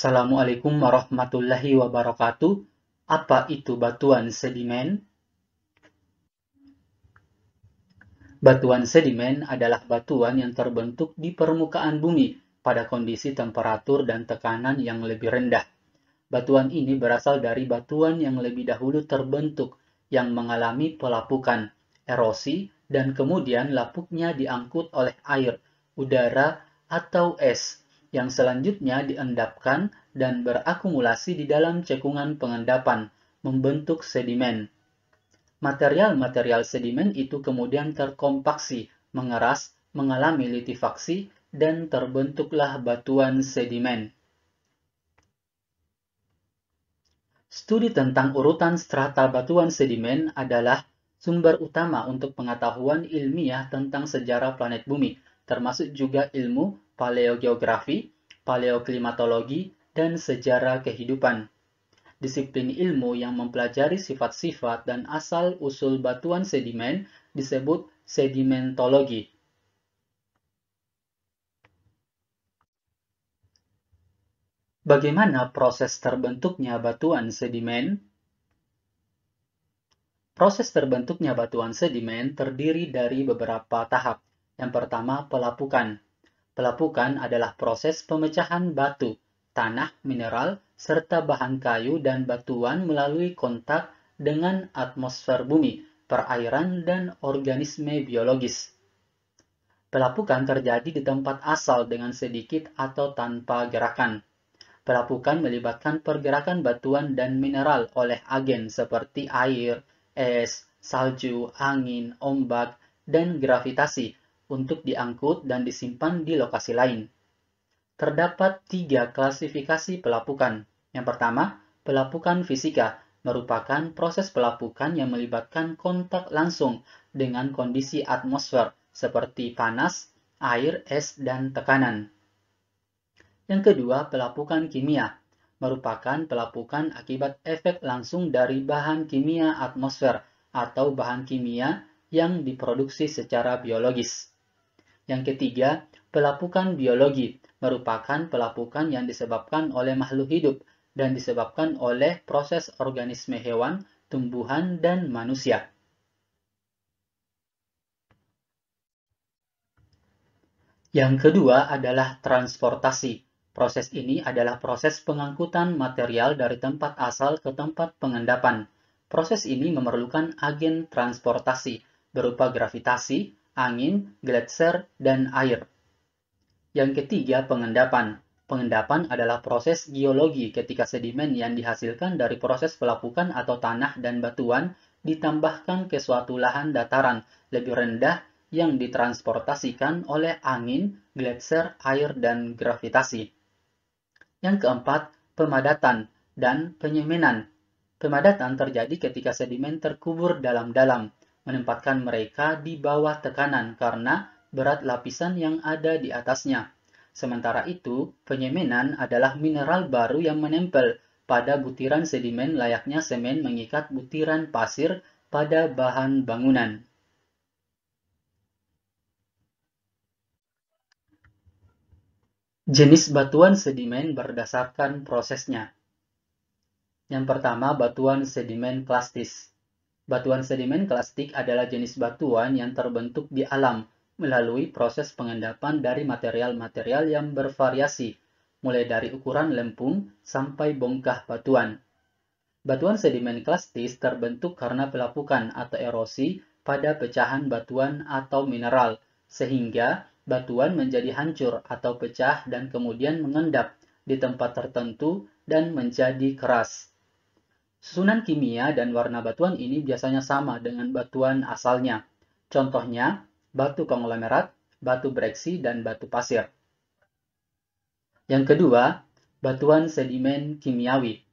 Assalamualaikum warahmatullahi wabarakatuh. Apa itu batuan sedimen? Batuan sedimen adalah batuan yang terbentuk di permukaan bumi pada kondisi temperatur dan tekanan yang lebih rendah. Batuan ini berasal dari batuan yang lebih dahulu terbentuk, yang mengalami pelapukan, erosi, dan kemudian lapuknya diangkut oleh air, udara, atau es, yang selanjutnya diendapkan dan berakumulasi di dalam cekungan pengendapan, membentuk sedimen. Material-material sedimen itu kemudian terkompaksi, mengeras, mengalami litifaksi, dan terbentuklah batuan sedimen. Studi tentang urutan strata batuan sedimen adalah sumber utama untuk pengetahuan ilmiah tentang sejarah planet bumi, termasuk juga ilmu paleogeografi, paleoklimatologi, dan sejarah kehidupan. Disiplin ilmu yang mempelajari sifat-sifat dan asal-usul batuan sedimen disebut sedimentologi. Bagaimana proses terbentuknya batuan sedimen? Proses terbentuknya batuan sedimen terdiri dari beberapa tahap. Yang pertama, pelapukan. Pelapukan adalah proses pemecahan batu, tanah, mineral, serta bahan kayu dan batuan melalui kontak dengan atmosfer bumi, perairan, dan organisme biologis. Pelapukan terjadi di tempat asal dengan sedikit atau tanpa gerakan. Pelapukan melibatkan pergerakan batuan dan mineral oleh agen seperti air, es, salju, angin, ombak, dan gravitasi untuk diangkut dan disimpan di lokasi lain. Terdapat 3 klasifikasi pelapukan. Yang pertama, pelapukan fisika merupakan proses pelapukan yang melibatkan kontak langsung dengan kondisi atmosfer seperti panas, air, es, dan tekanan. Yang kedua, pelapukan kimia merupakan pelapukan akibat efek langsung dari bahan kimia atmosfer atau bahan kimia yang diproduksi secara biologis. Yang ketiga, pelapukan biologi merupakan pelapukan yang disebabkan oleh makhluk hidup dan disebabkan oleh proses organisme hewan, tumbuhan, dan manusia. Yang kedua adalah transportasi. Proses ini adalah proses pengangkutan material dari tempat asal ke tempat pengendapan. Proses ini memerlukan agen transportasi berupa gravitasi, angin, gletser, dan air. Yang ketiga, pengendapan. Pengendapan adalah proses geologi ketika sedimen yang dihasilkan dari proses pelapukan atau tanah dan batuan ditambahkan ke suatu lahan dataran lebih rendah yang ditransportasikan oleh angin, gletser, air, dan gravitasi. Yang keempat, pemadatan dan penyemenan. Pemadatan terjadi ketika sedimen terkubur dalam-dalam, menempatkan mereka di bawah tekanan karena berat lapisan yang ada di atasnya. Sementara itu, penyemenan adalah mineral baru yang menempel pada butiran sedimen layaknya semen mengikat butiran pasir pada bahan bangunan. Jenis batuan sedimen berdasarkan prosesnya. Yang pertama, batuan sedimen klastis. Batuan sedimen klastik adalah jenis batuan yang terbentuk di alam melalui proses pengendapan dari material-material yang bervariasi, mulai dari ukuran lempung sampai bongkah batuan. Batuan sedimen klastis terbentuk karena pelapukan atau erosi pada pecahan batuan atau mineral, sehingga batuan menjadi hancur atau pecah dan kemudian mengendap di tempat tertentu dan menjadi keras. Susunan kimia dan warna batuan ini biasanya sama dengan batuan asalnya. Contohnya, batu konglomerat, batu breksi, dan batu pasir. Yang kedua, batuan sedimen kimiawi.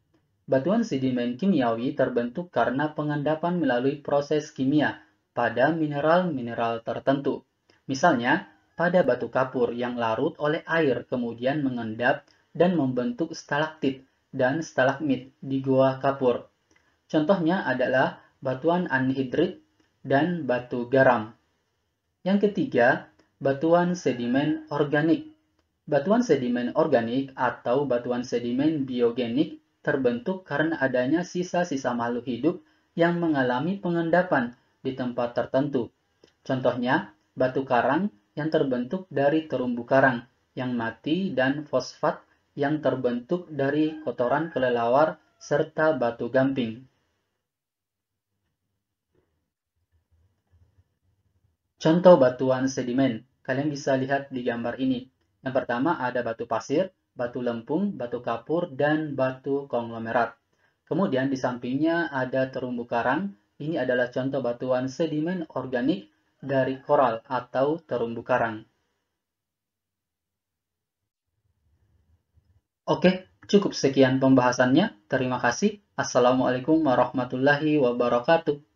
Batuan sedimen kimiawi terbentuk karena pengendapan melalui proses kimia pada mineral-mineral tertentu. Misalnya, pada batu kapur yang larut oleh air kemudian mengendap dan membentuk stalaktit dan stalagmit di goa kapur. Contohnya adalah batuan anhidrit dan batu garam. Yang ketiga, batuan sedimen organik. Batuan sedimen organik atau batuan sedimen biogenik terbentuk karena adanya sisa-sisa makhluk hidup yang mengalami pengendapan di tempat tertentu. Contohnya, batu karang yang terbentuk dari terumbu karang yang mati dan fosfat yang terbentuk dari kotoran kelelawar serta batu gamping. Contoh batuan sedimen. Kalian bisa lihat di gambar ini. Yang pertama ada batu pasir, batu lempung, batu kapur, dan batu konglomerat. Kemudian di sampingnya ada terumbu karang. Ini adalah contoh batuan sedimen organik dari koral atau terumbu karang. Oke, cukup sekian pembahasannya. Terima kasih. Assalamualaikum warahmatullahi wabarakatuh.